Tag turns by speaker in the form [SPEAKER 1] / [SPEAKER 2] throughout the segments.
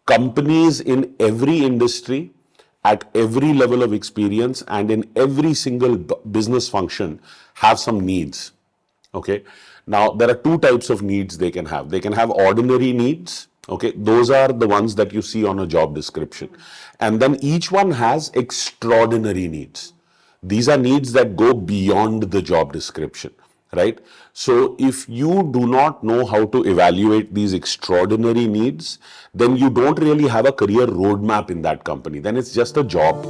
[SPEAKER 1] companies in every industry, at every level of experience, and in every single business function have some needs. Okay. Now, there are two types of needs they can have. They can have ordinary needs. Okay. Those are the ones that you see on a job description. And then each one has extraordinary needs. These are needs that go beyond the job description, right? So if you do not know how to evaluate these extraordinary needs, then you don't really have a career roadmap in that company. Then it's just a job.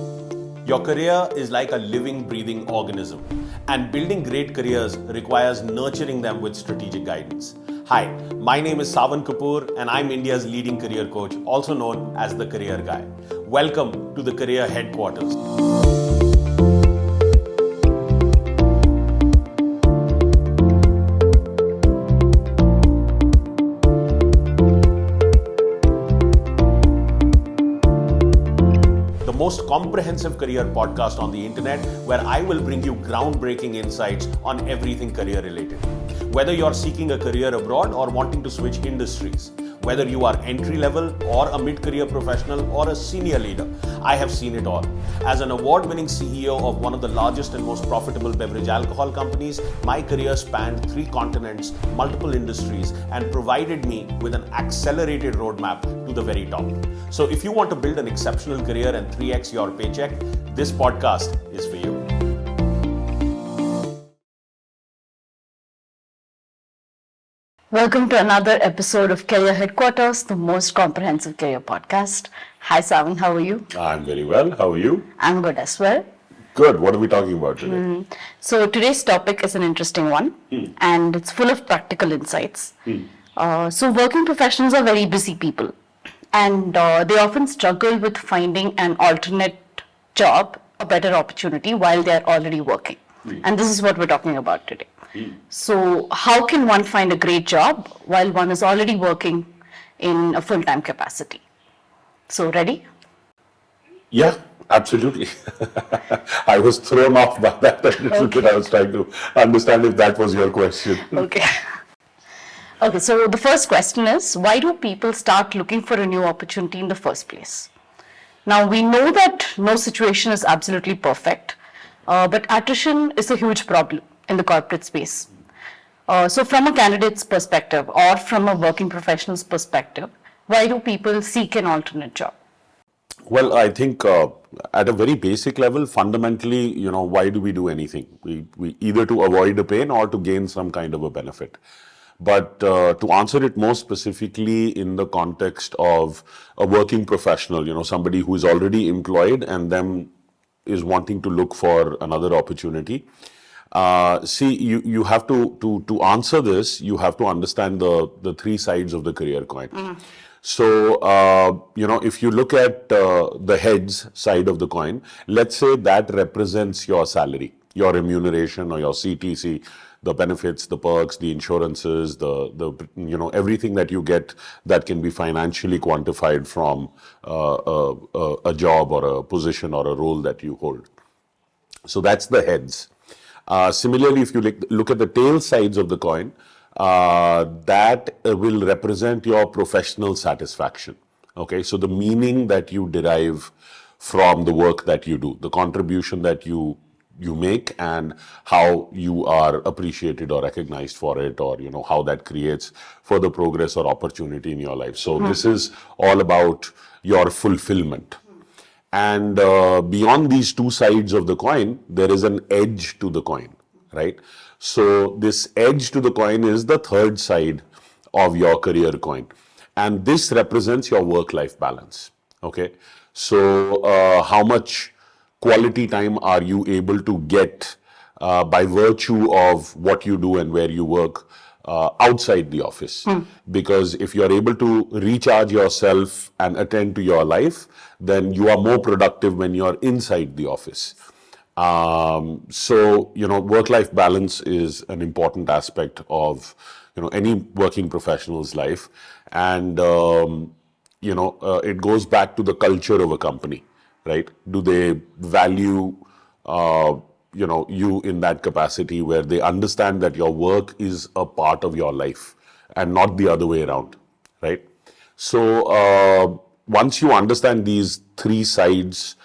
[SPEAKER 2] Your career is like a living, breathing organism, and building great careers requires nurturing them with strategic guidance. Hi, my name is Sawan Kapoor, and I'm India's leading career coach, also known as the Career Guy. Welcome to the Career Headquarters. Most comprehensive career podcast on the internet, where I will bring you groundbreaking insights on everything career related. Whether you're seeking a career abroad or wanting to switch industries, whether you are entry level or a mid-career professional or a senior leader, I have seen it all. As an award-winning CEO of one of the largest and most profitable beverage alcohol companies, my career spanned 3 continents, multiple industries, and provided me with an accelerated roadmap to the very top. So if you want to build an exceptional career and 3x your paycheck, this podcast is for you.
[SPEAKER 3] Welcome to another episode of Career Headquarters, the most comprehensive career podcast. Hi Sawan, how are you?
[SPEAKER 1] I'm very well. How are you?
[SPEAKER 3] I'm good as well.
[SPEAKER 1] Good. What are we talking about today?
[SPEAKER 3] So today's topic is an interesting one, and it's full of practical insights. So working professionals are very busy people, and they often struggle with finding an alternate job, a better opportunity while they're already working. And this is what we're talking about today. So how can one find a great job while one is already working in a full-time capacity? So ready?
[SPEAKER 1] Yeah, absolutely. I was thrown off by that a little bit. I was trying to understand if that was your question.
[SPEAKER 3] Okay. Okay, so the first question is, why do people start looking for a new opportunity in the first place? Now, we know that no situation is absolutely perfect, but attrition is a huge problem in the corporate space. So from a candidate's perspective or from a working professional's perspective, why do people seek an alternate job?
[SPEAKER 1] Well, I think at a very basic level, fundamentally, why do we do anything? We either to avoid a pain or to gain some kind of a benefit. But to answer it more specifically in the context of a working professional, somebody who is already employed and then is wanting to look for another opportunity. You have to answer this, you have to understand the 3 sides of the career coin. So, if you look at the heads side of the coin, let's say that represents your salary, your remuneration or your CTC, the benefits, the perks, the insurances, the everything that you get that can be financially quantified from a job or a position or a role that you hold. So that's the heads. Similarly, if you look at the tail sides of the coin, that will represent your professional satisfaction. Okay, so the meaning that you derive from the work that you do, the contribution that you make, and how you are appreciated or recognized for it, or how that creates further progress or opportunity in your life. So this is all about your fulfillment. And beyond these 2 sides of the coin, there is an edge to the coin, right? So this edge to the coin is the 3rd side of your career coin. And this represents your work-life balance, okay? So how much quality time are you able to get by virtue of what you do and where you work outside the office? Because if you are able to recharge yourself and attend to your life, then you are more productive when you are inside the office. So work-life balance is an important aspect of any working professional's life, and it goes back to the culture of a company, right? Do they value you in that capacity where they understand that your work is a part of your life and not the other way around, right? So once you understand these three sides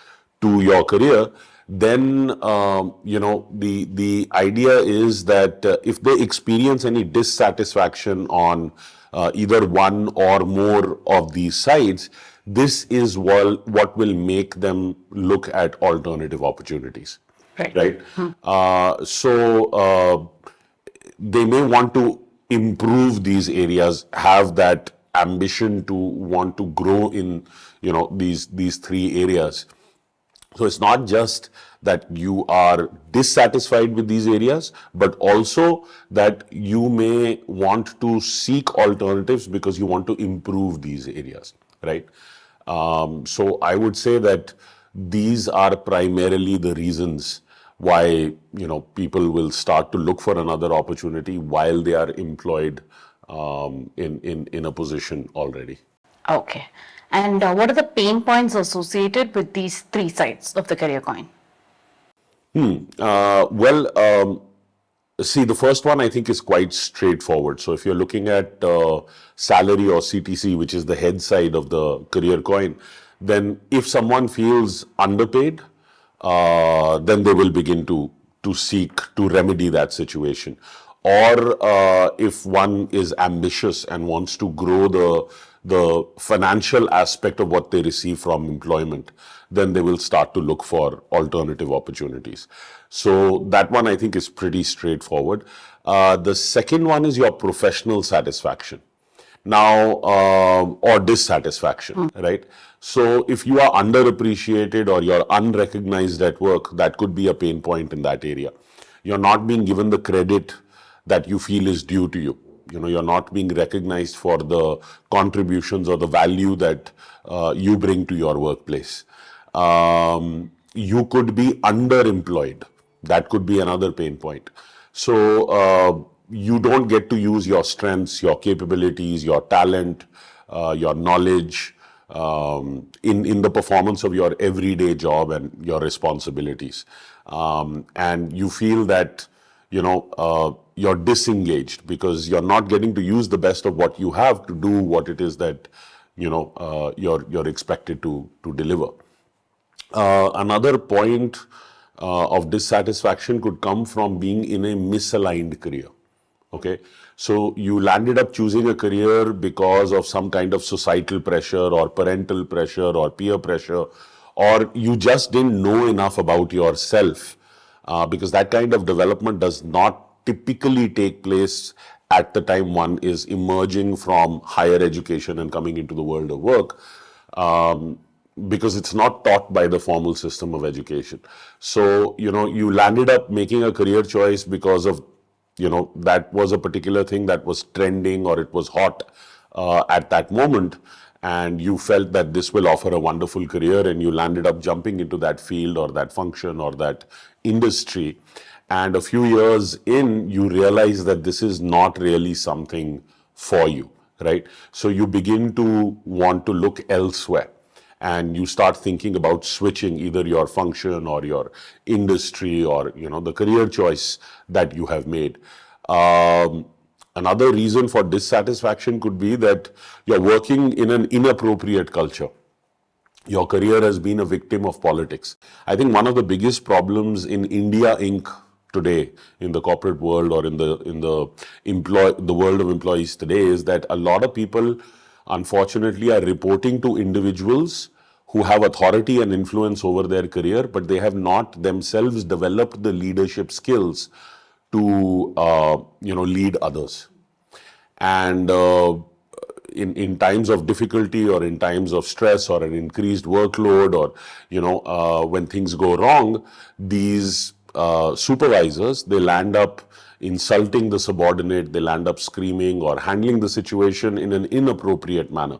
[SPEAKER 1] to your career, then the idea is that if they experience any dissatisfaction on either one or more of these sides, this is what will make them look at alternative opportunities, right? They may want to improve these areas, have that ambition to want to grow in these three areas. So it's not just that you are dissatisfied with these areas, but also that you may want to seek alternatives because you want to improve these areas, right? So I would say that these are primarily the reasons why people will start to look for another opportunity while they are employed in a position already.
[SPEAKER 3] Okay. And what are the pain points associated with these three sides of the career coin?
[SPEAKER 1] See, the first one I think is quite straightforward. So if you're looking at salary or CTC, which is the head side of the career coin, then if someone feels underpaid, then they will begin to seek to remedy that situation. Or if one is ambitious and wants to grow the financial aspect of what they receive from employment, then they will start to look for alternative opportunities. So that one I think is pretty straightforward. The second one is your professional satisfaction. Now, or dissatisfaction, right? So if you are underappreciated or you're unrecognized at work, that could be a pain point in that area. You're not being given the credit that you feel is due to you. You're not being recognized for the contributions or the value that you bring to your workplace. You could be underemployed. That could be another pain point. So you don't get to use your strengths, your capabilities, your talent, your knowledge in the performance of your everyday job and your responsibilities. And you feel that you're disengaged because you're not getting to use the best of what you have to do what it is that you're expected to deliver. Another point of dissatisfaction could come from being in a misaligned career. Okay, so you landed up choosing a career because of some kind of societal pressure or parental pressure or peer pressure, or you just didn't know enough about yourself. Because that kind of development does not typically take place at the time one is emerging from higher education and coming into the world of work, because it's not taught by the formal system of education. So, you landed up making a career choice because of, that was a particular thing that was trending or it was hot at that moment. And you felt that this will offer a wonderful career and you landed up jumping into that field or that function or that industry. And a few years in, you realize that this is not really something for you, right? So you begin to want to look elsewhere and you start thinking about switching either your function or your industry or, the career choice that you have made. Another reason for dissatisfaction could be that you're working in an inappropriate culture. Your career has been a victim of politics. I think one of the biggest problems in India Inc. today, in the corporate world or in the world of employees today, is that a lot of people, unfortunately, are reporting to individuals who have authority and influence over their career, but they have not themselves developed the leadership skills to lead others. And in times of difficulty or in times of stress or an increased workload or when things go wrong, these supervisors, they land up insulting the subordinate, they land up screaming or handling the situation in an inappropriate manner.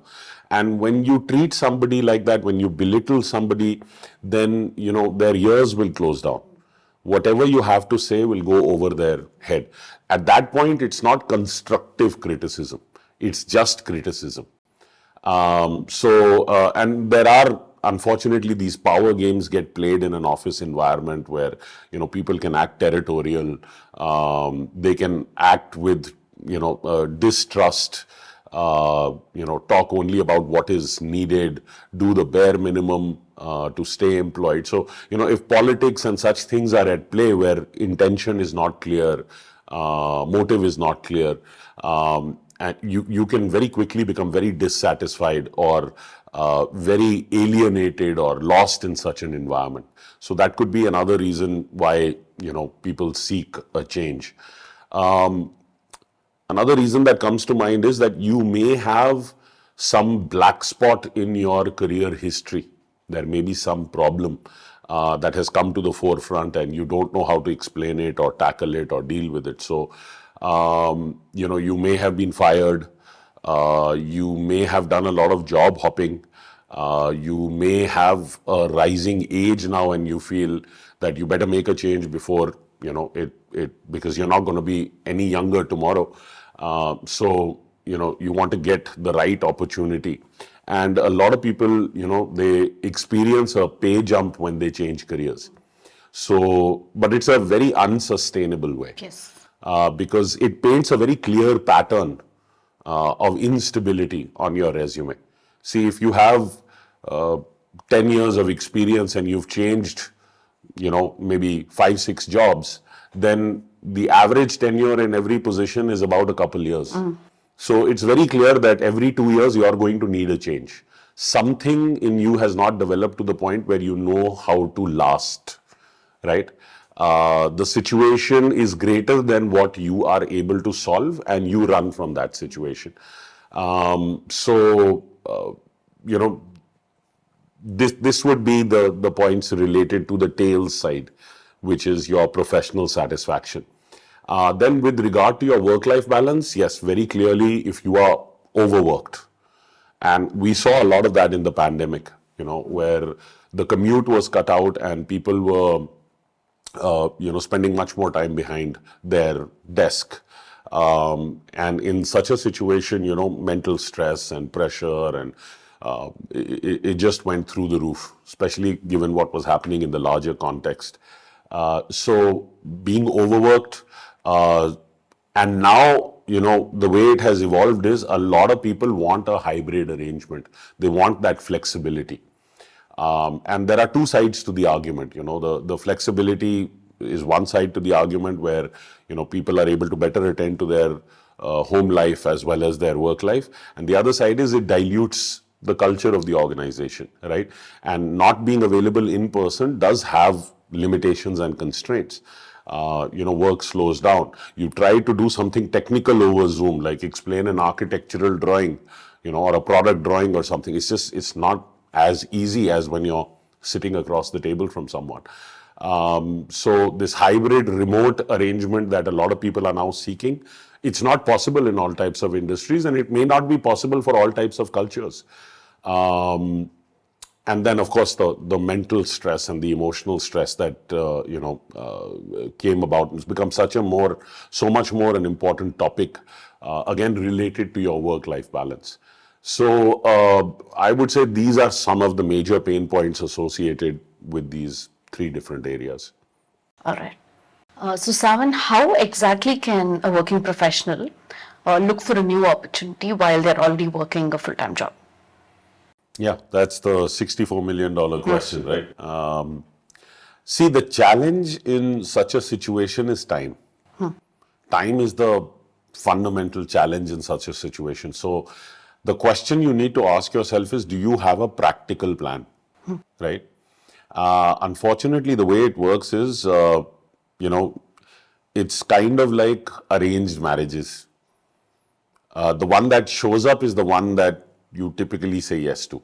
[SPEAKER 1] And when you treat somebody like that, when you belittle somebody, then their ears will close down. Whatever you have to say will go over their head. At that point, it's not constructive criticism. It's just criticism. And there are, unfortunately, these power games get played in an office environment where, people can act territorial. They can act with, distrust. talk only about what is needed, do the bare minimum to stay employed. So, if politics and such things are at play where intention is not clear, motive is not clear, and you can very quickly become very dissatisfied or very alienated or lost in such an environment. So that could be another reason why, people seek a change. Another reason that comes to mind is that you may have some black spot in your career history. There may be some problem that has come to the forefront and you don't know how to explain it or tackle it or deal with it. So, you may have been fired. You may have done a lot of job hopping. You may have a rising age now and you feel that you better make a change before, because you're not going to be any younger tomorrow. So, you want to get the right opportunity. And a lot of people, they experience a pay jump when they change careers. So, but it's a very unsustainable way.
[SPEAKER 3] Yes.
[SPEAKER 1] Because it paints a very clear pattern of instability on your resume. See, if you have 10 years of experience and you've changed, maybe 5-6 jobs, then the average tenure in every position is about a couple years. So it's very clear that every 2 years you are going to need a change. Something in you has not developed to the point where you know how to last, right? The situation is greater than what you are able to solve and you run from that situation. This would be the points related to the tails side, which is your professional satisfaction. Then with regard to your work-life balance, yes, very clearly if you are overworked. And we saw a lot of that in the pandemic, where the commute was cut out and people were spending much more time behind their desk. And in such a situation, mental stress and pressure and it just went through the roof, especially given what was happening in the larger context. So being overworked, and now, the way it has evolved is a lot of people want a hybrid arrangement. They want that flexibility. And there are two sides to the argument. The flexibility is one side to the argument where, people are able to better attend to their home life as well as their work life. And the other side is it dilutes the culture of the organization, right? And not being available in person does have limitations and constraints. Work slows down. You try to do something technical over Zoom, like explain an architectural drawing, or a product drawing or something. It's not as easy as when you're sitting across the table from someone. So this hybrid remote arrangement that a lot of people are now seeking, it's not possible in all types of industries, and it may not be possible for all types of cultures. And then, of course, the mental stress and the emotional stress that came about has become so much more an important topic, again related to your work-life balance. So I would say these are some of the major pain points associated with these 3 different areas.
[SPEAKER 3] All right. So Sawan, how exactly can a working professional look for a new opportunity while they're already working a full-time job?
[SPEAKER 1] Yeah, that's the $64 million question, right? See, the challenge in such a situation is time. Time is the fundamental challenge in such a situation. So the question you need to ask yourself is, do you have a practical plan, right? Unfortunately, the way it works is, it's kind of like arranged marriages. The one that shows up is the one that you typically say yes to,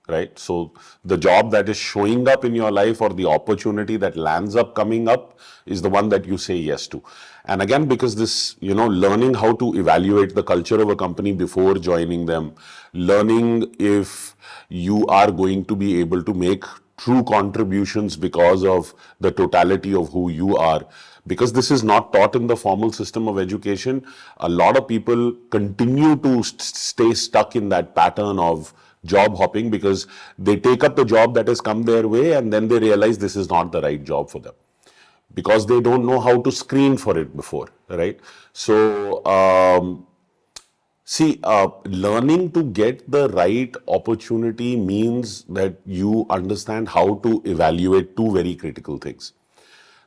[SPEAKER 1] right? So the job that is showing up in your life or the opportunity that lands up coming up is the one that you say yes to. And again, because this, learning how to evaluate the culture of a company before joining them, learning if you are going to be able to make true contributions because of the totality of who you are. Because this is not taught in the formal system of education, a lot of people continue to stay stuck in that pattern of job hopping because they take up the job that has come their way and then they realize this is not the right job for them because they don't know how to screen for it before, right? So See, learning to get the right opportunity means that you understand how to evaluate two very critical things.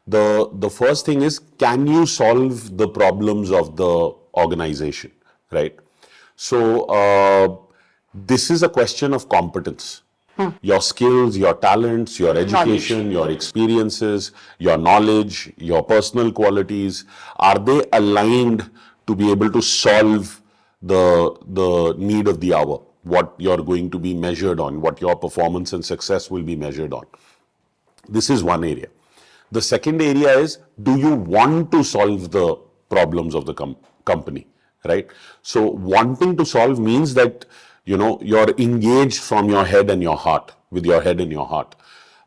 [SPEAKER 1] The first thing is, can you solve the problems of the organization, right? So this is a question of competence. Your skills, your talents, your education, your experiences, your knowledge, your personal qualities, are they aligned to be able to solve the need of the hour, what you're going to be measured on, what your performance and success will be measured on? This is one area. The second area is, do you want to solve the problems of the company, right? So wanting to solve means that, you're engaged from your head and your heart, with your head and your heart.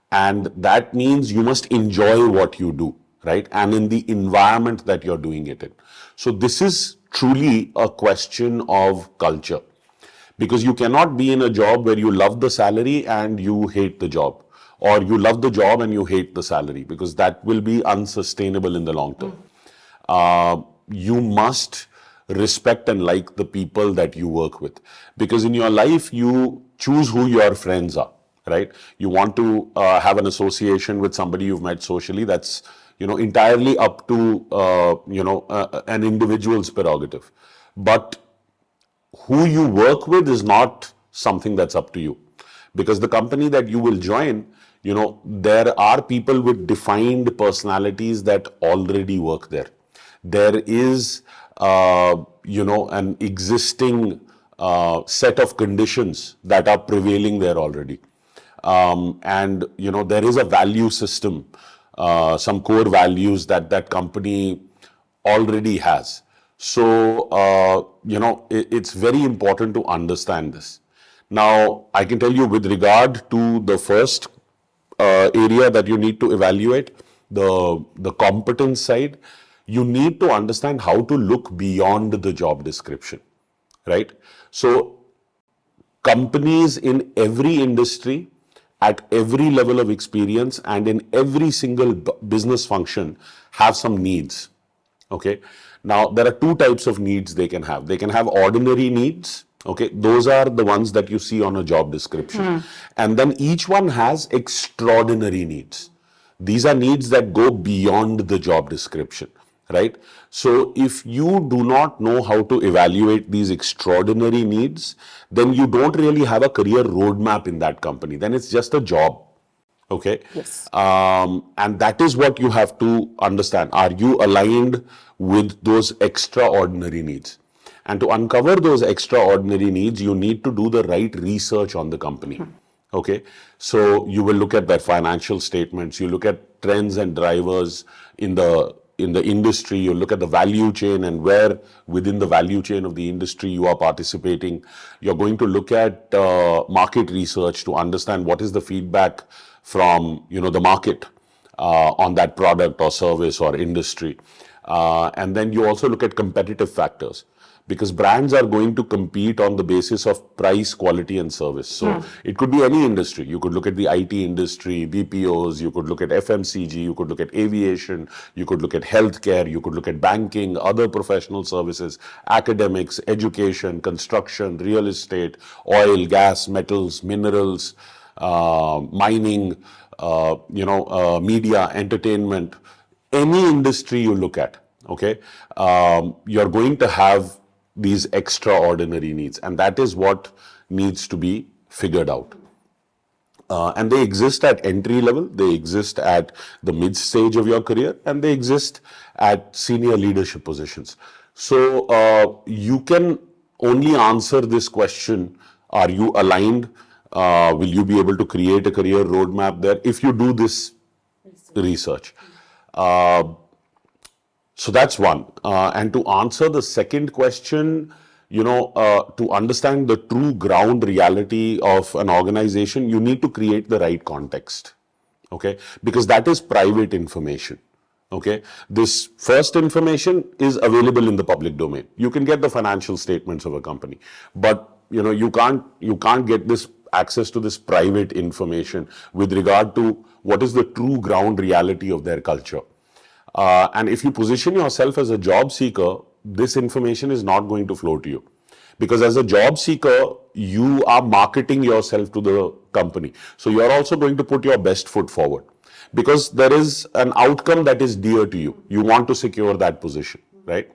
[SPEAKER 1] And that means you must enjoy what you do, right? And in the environment that you're doing it in. So this is truly a question of culture. Because you cannot be in a job where you love the salary and you hate the job, or you love the job and you hate the salary, because that will be unsustainable in the long term. You must respect and like the people that you work with, because in your life you choose who your friends are, right? You want to have an association with somebody you've met socially. That's entirely up to an individual's prerogative. But who you work with is not something that's up to you, because the company that you will join, there are people with defined personalities that already work there. There is an existing set of conditions that are prevailing there already, and there is a value system, some core values that company already has. So, it's very important to understand this. Now, I can tell you, with regard to the first area that you need to evaluate, the competence side, you need to understand how to look beyond the job description, right? So, companies in every industry, at every level of experience, and in every single business function have some needs. Okay. Now, there are two types of needs they can have. They can have ordinary needs. Okay. Those are the ones that you see on a job description. And then each one has extraordinary needs. These are needs that go beyond the job description, right? So if you do not know how to evaluate these extraordinary needs, then you don't really have a career roadmap in that company. Then it's just a job. Okay.
[SPEAKER 3] Yes.
[SPEAKER 1] And that is what you have to understand. Are you aligned with those extraordinary needs? And to uncover those extraordinary needs, you need to do the right research on the company. Okay. So you will look at their financial statements. You look at trends and drivers in the industry. You look at the value chain and where within the value chain of the industry you are participating. You're going to look at market research to understand what is the feedback from the market on that product or service or industry. And then you also look at competitive factors, because brands are going to compete on the basis of price, quality, and service. So it could be any industry. You could look at the IT industry, BPOs, you could look at FMCG, you could look at aviation, you could look at healthcare, you could look at banking, other professional services, academics, education, construction, real estate, oil, gas, metals, minerals, mining, media, entertainment, any industry you look at, okay, you're going to have these extraordinary needs, and that is what needs to be figured out. And they exist at entry level, they exist at the mid stage of your career, and they exist at senior leadership positions. So you can only answer this question, are you aligned? Will you be able to create a career roadmap there if you do this research? So that's one. And to answer the second question, to understand the true ground reality of an organization, you need to create the right context. Okay, because that is private information. Okay, this first information is available in the public domain. You can get the financial statements of a company, but you can't get this access to this private information with regard to what is the true ground reality of their culture. And if you position yourself as a job seeker, this information is not going to flow to you. Because as a job seeker, you are marketing yourself to the company. So you're also going to put your best foot forward because there is an outcome that is dear to you. You want to secure that position, right?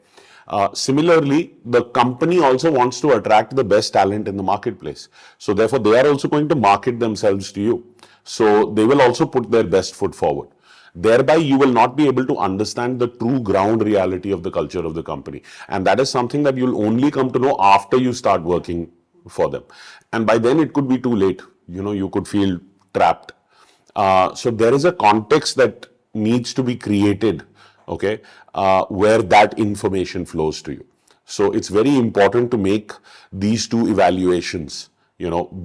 [SPEAKER 1] Similarly, the company also wants to attract the best talent in the marketplace. So therefore, they are also going to market themselves to you. So they will also put their best foot forward. Thereby, you will not be able to understand the true ground reality of the culture of the company. And that is something that you'll only come to know after you start working for them. And by then, it could be too late. You could feel trapped. So there is a context that needs to be created, okay, where that information flows to you. So it's very important to make these two evaluations,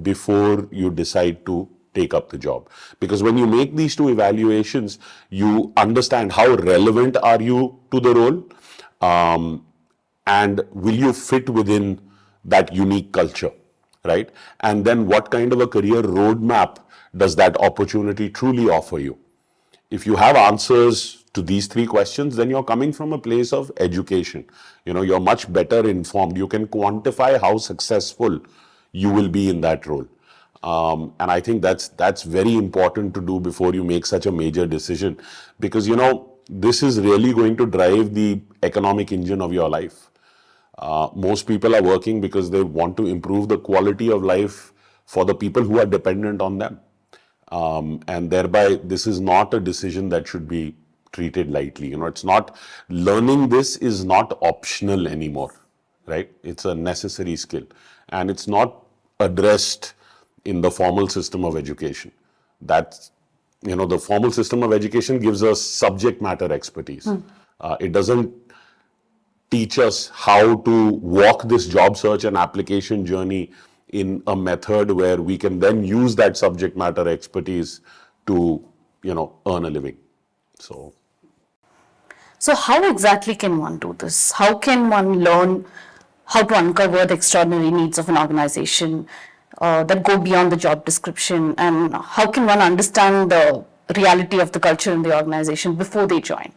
[SPEAKER 1] before you decide to take up the job. Because when you make these two evaluations, you understand how relevant are you to the role, and will you fit within that unique culture, right? And then what kind of a career roadmap does that opportunity truly offer you? If you have answers to these three questions, then you're coming from a place of education. You're much better informed. You can quantify how successful you will be in that role. And I think that's very important to do before you make such a major decision, because this is really going to drive the economic engine of your life. Most people are working because they want to improve the quality of life for the people who are dependent on them. And thereby, this is not a decision that should be treated lightly. It's not, learning this is not optional anymore, right? It's a necessary skill, and it's not addressed in the formal system of education. That's, the formal system of education gives us subject matter expertise. It doesn't teach us how to walk this job search and application journey in a method where we can then use that subject matter expertise to, earn a living.
[SPEAKER 3] So how exactly can one do this? How can one learn how to uncover the extraordinary needs of an organization that go beyond the job description? And how can one understand the reality of the culture in the organization before they join?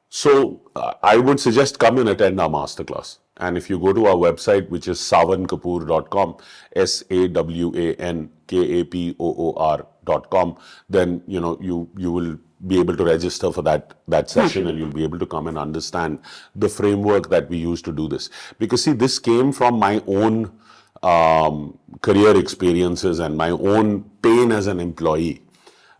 [SPEAKER 1] So I would suggest come and attend our masterclass. And if you go to our website, which is sawankapoor.com, SAWANKAPOOR.com, then you will be able to register for that session, and you'll be able to come and understand the framework that we use to do this. Because see, this came from my own career experiences and my own pain as an employee.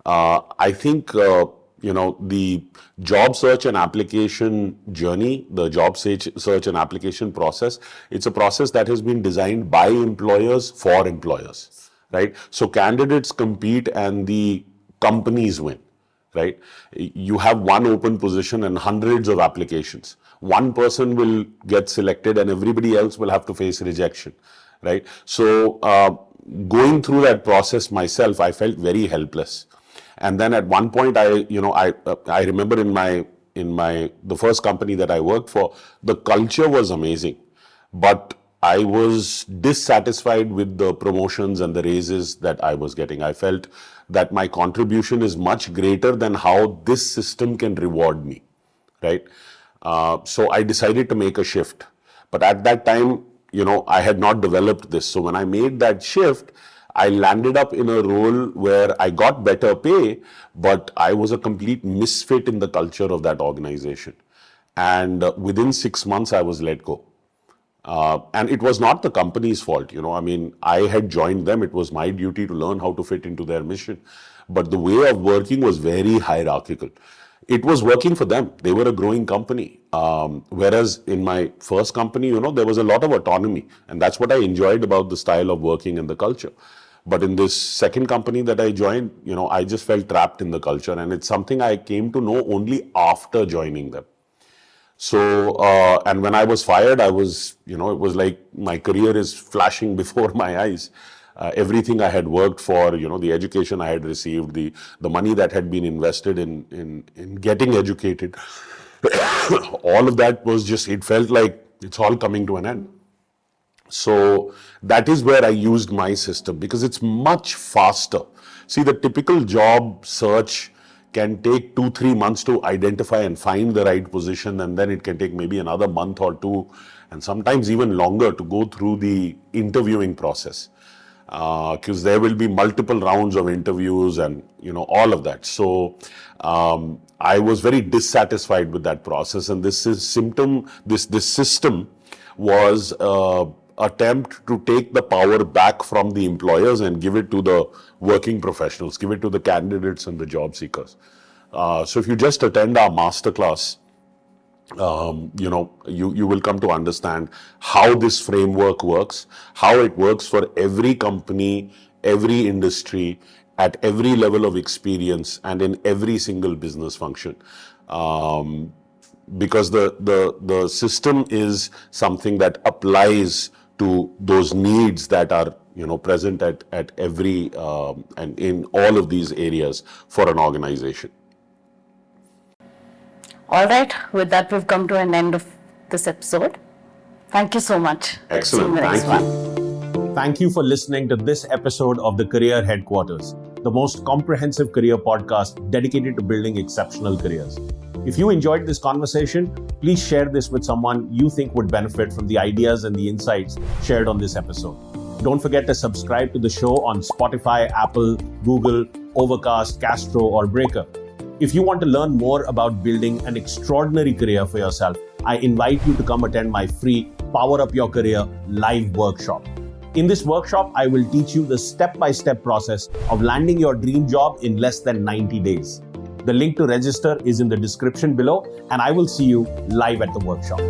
[SPEAKER 1] I think the job search and application journey, the job search and application process, it's a process that has been designed by employers for employers, right? So candidates compete and the companies win, right? You have one open position and hundreds of applications. One person will get selected and everybody else will have to face rejection, right? So going through that process myself, I felt very helpless. And then at one point, I remember in the first company that I worked for, the culture was amazing, but I was dissatisfied with the promotions and the raises that I was getting. I felt that my contribution is much greater than how this system can reward me, right? So I decided to make a shift. But at that time, I had not developed this. So when I made that shift, I landed up in a role where I got better pay, but I was a complete misfit in the culture of that organization. And within 6 months, I was let go. And it was not the company's fault. I had joined them. It was my duty to learn how to fit into their mission. But the way of working was very hierarchical. It was working for them. They were a growing company. Whereas in my first company, there was a lot of autonomy. And that's what I enjoyed about the style of working and the culture. But in this second company that I joined, I just felt trapped in the culture. And it's something I came to know only after joining them. So, and when I was fired, I was, it was like my career is flashing before my eyes. Everything I had worked for, the education I had received, the money that had been invested in getting educated, all of that was just, it felt like it's all coming to an end. So that is where I used my system, because it's much faster. See, the typical job search can take 2-3 months to identify and find the right position, and then it can take maybe another month or two, and sometimes even longer to go through the interviewing process, because there will be multiple rounds of interviews and all of that. So I was very dissatisfied with that process, and this system was attempt to take the power back from the employers and give it to the working professionals, give it to the candidates and the job seekers. So if you just attend our masterclass, you will come to understand how this framework works, how it works for every company, every industry, at every level of experience, and in every single business function. Because the system is something that applies to those needs that are present at every and in all of these areas for an organization.
[SPEAKER 3] All right, with that, we've come to an end of this episode. Thank you so much.
[SPEAKER 1] Excellent. Thank you.
[SPEAKER 2] Thank you for listening to this episode of The Career Headquarters, the most comprehensive career podcast dedicated to building exceptional careers. If you enjoyed this conversation, please share this with someone you think would benefit from the ideas and the insights shared on this episode. Don't forget to subscribe to the show on Spotify, Apple, Google, Overcast, Castro, or Breaker. If you want to learn more about building an extraordinary career for yourself, I invite you to come attend my free Power Up Your Career live workshop. In this workshop, I will teach you the step-by-step process of landing your dream job in less than 90 days. The link to register is in the description below, and I will see you live at the workshop.